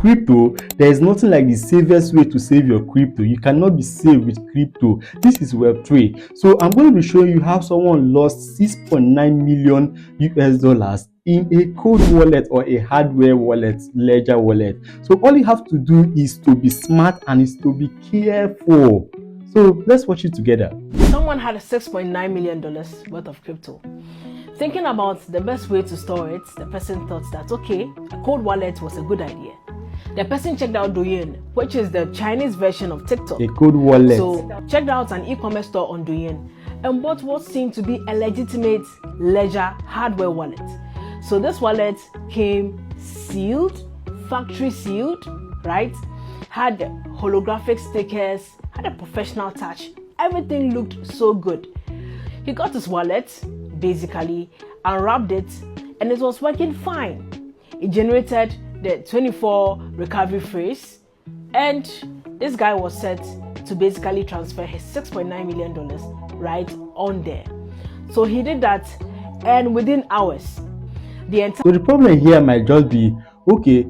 crypto, there is nothing like the safest way to save your crypto. You cannot be safe with crypto. This is Web3. So I'm going to be showing you how someone lost 6.9 million US dollars in a cold wallet or a hardware wallet, ledger wallet. So all you have to do is to be smart and is to be careful. So let's watch it together. Someone had $6.9 million worth of crypto. Thinking about the best way to store it, the person thought that, okay, a cold wallet was a good idea. The person checked out Douyin, which is the Chinese version of TikTok. A cold wallet. So checked out an e-commerce store on Douyin and bought what seemed to be a legitimate ledger hardware wallet. So this wallet came sealed, factory sealed, right? Had holographic stickers, had a professional touch. Everything looked so good. He got his wallet, basically, unwrapped it, and it was working fine. It generated the 24 recovery phrase, and this guy was set to basically transfer his $6.9 million right on there. So he did that, and within hours, So the problem here might just be, okay,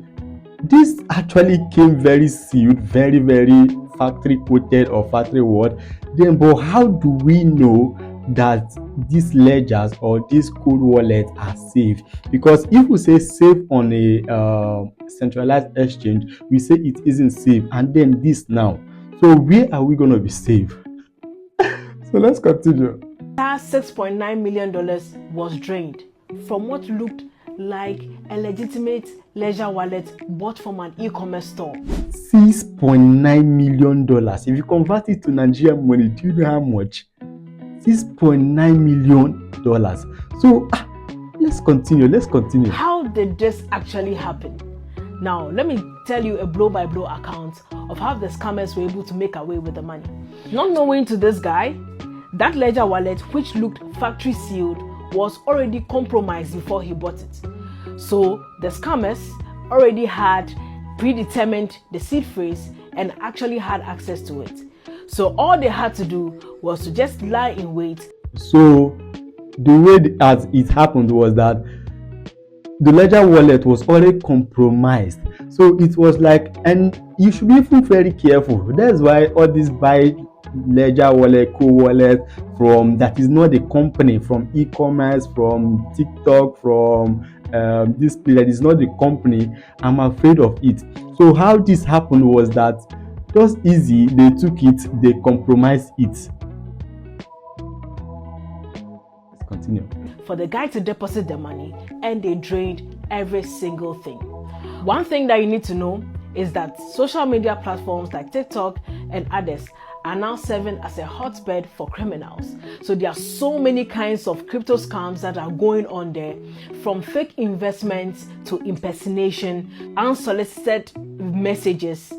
this actually came very sealed, very factory coated or factory word. Then, but how do we know that these ledgers or these cold wallets are safe? Because if we say safe on a centralized exchange, we say it isn't safe, and then this now. So where are we going to be safe? So let's continue. That $6.9 million was drained from what looked like a legitimate ledger wallet bought from an e-commerce store. $6.9 million. If you convert it to Nigerian money, do you know how much? $6.9 million. So let's continue. How did this actually happen? Now, let me tell you a blow-by-blow account of how the scammers were able to make away with the money. Not knowing to this guy, that ledger wallet, which looked factory sealed, was already compromised before he bought it. So the scammers already had predetermined the seed phrase and actually had access to it. So all they had to do was to just lie in wait. So the way as it happened was that the ledger wallet was already compromised. So it was like, and you should be even very careful. That's why all these buy ledger wallet, co-wallet from that is not a company, from e-commerce, from TikTok, from this place that is not the company, I'm afraid of it. So how this happened was that just easy, they took it, they compromised it. Let's continue. For the guy to deposit the money, and they drained every single thing. One thing that you need to know is that social media platforms like TikTok and others are now serving as a hotbed for criminals. So there are so many kinds of crypto scams that are going on there, from fake investments to impersonation, unsolicited messages,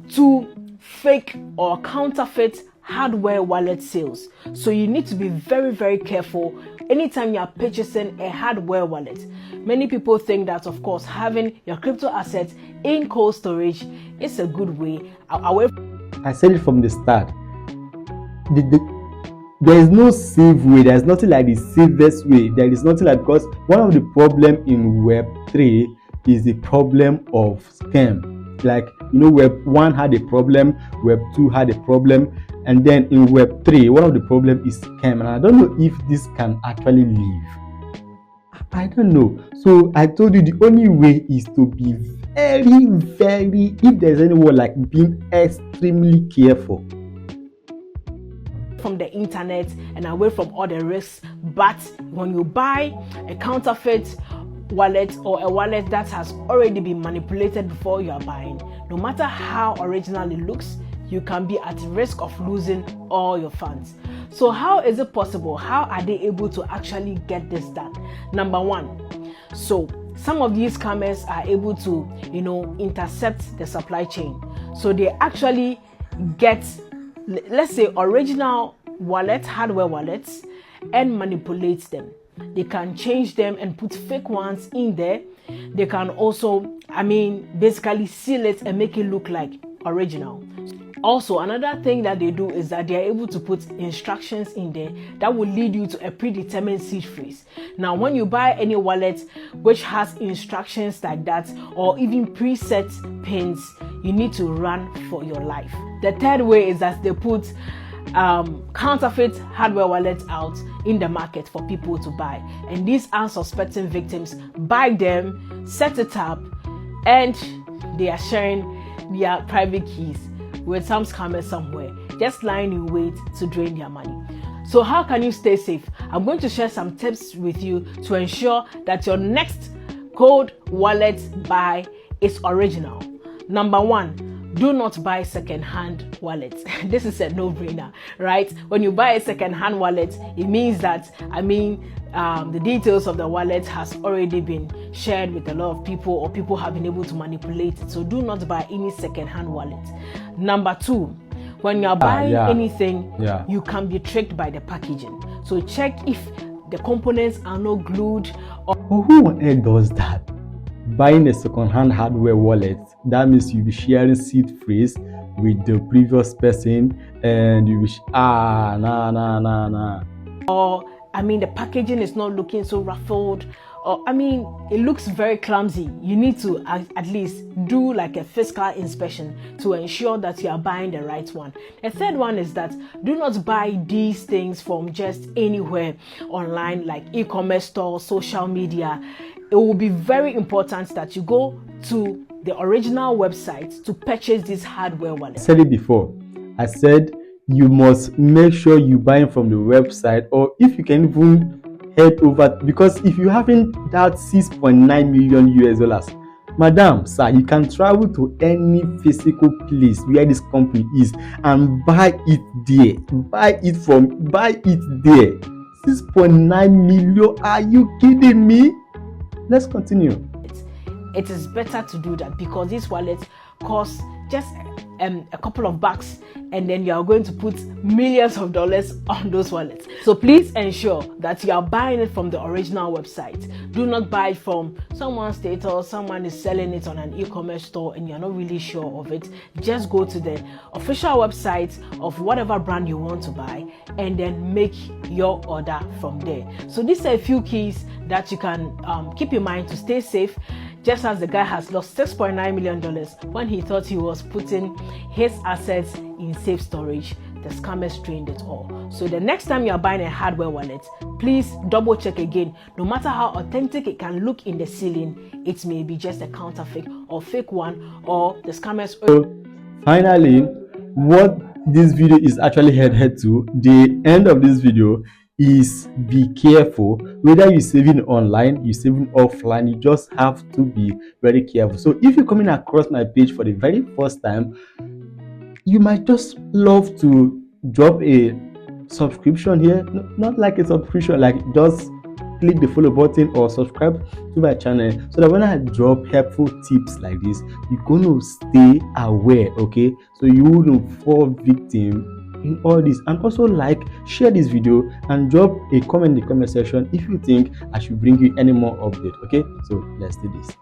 to fake or counterfeit hardware wallet sales. So you need to be very careful anytime you are purchasing a hardware wallet. Many people think that, of course, having your crypto assets in cold storage is a good way away. I said it from the start. There is no safe way. There is nothing like the safest way. There is nothing like, because one of the problems in Web3 is the problem of scam. Like, you know, Web 1 had a problem, Web 2 had a problem, and then in Web 3, one of the problems is scam. And I don't know if this can actually live. I don't know. So I told you the only way is to be very, if there's any word like being extremely careful. From the internet and away from all the risks. But when you buy a counterfeit wallet or a wallet that has already been manipulated before you are buying, no matter how original it looks, you can be at risk of losing all your funds. So how is it possible? How are they able to actually get this done? Number one, so some of these scammers are able to, intercept the supply chain. So they actually get, let's say, original wallet, hardware wallets, and manipulate them. They can change them and put fake ones in there. They can also, basically seal it and make it look like original. Also, another thing that they do is that they are able to put instructions in there that will lead you to a predetermined seed phrase. Now, when you buy any wallet which has instructions like that, or even preset pins, you need to run for your life. The third way is that they put counterfeit hardware wallets out in the market for people to buy, and these unsuspecting victims buy them, set it up, and they are sharing their private keys with some scammers somewhere, just lying in wait to drain their money. So how can you stay safe? I'm going to share some tips with you to ensure that your next cold wallet buy is original. Number one, do not buy second-hand wallets. This is a no-brainer, right? When you buy a second-hand wallet, it means that, the details of the wallet has already been shared with a lot of people, or people have been able to manipulate it. So do not buy any second-hand wallet. Number two, when you're buying anything, you can be tricked by the packaging. So check if the components are not glued. Who on earth does that? Buying a second-hand hardware wallet, that means you'll be sharing seed phrase with the previous person, and you will nah. Or the packaging is not looking so ruffled, or it looks very clumsy. You need to at least do like a physical inspection to ensure that you are buying the right one. The third one is that do not buy these things from just anywhere online, like e-commerce stores, social media. It will be very important that you go to the original website to purchase this hardware wallet. I said it before. I said you must make sure you buy it from the website, or if you can even head over, because if you haven't that $6.9 million US, madam, sir, you can travel to any physical place where this company is and buy it there. Buy it there. 6.9 million. Are you kidding me? Let's continue. It is better to do that because this wallet costs just a couple of bucks, and then you are going to put millions of dollars on those wallets. So please ensure that you are buying it from the original website. Do not buy it from someone's status. Someone is selling it on an e-commerce store and you're not really sure of it. Just go to the official website of whatever brand you want to buy and then make your order from there. So these are a few keys that you can keep in mind to stay safe. Just as the guy has lost $6.9 million when he thought he was putting his assets in safe storage, the scammers drained it all. So the next time you are buying a hardware wallet, please double check again. No matter how authentic it can look in the ceiling, it may be just a counterfeit or fake one, or the scammers. So finally, what this video is actually headed to, the end of this video, is be careful. Whether you're saving online, you're saving offline, you just have to be very careful. So if you're coming across my page for the very first time, you might just love to drop a subscription here. Not like a subscription, like just click the follow button or subscribe to my channel, so that when I drop helpful tips like this, you're going to stay aware, okay? So you wouldn't fall victim in all this. And also share this video and drop a comment in the comment section if you think I should bring you any more update. Okay, so let's do this.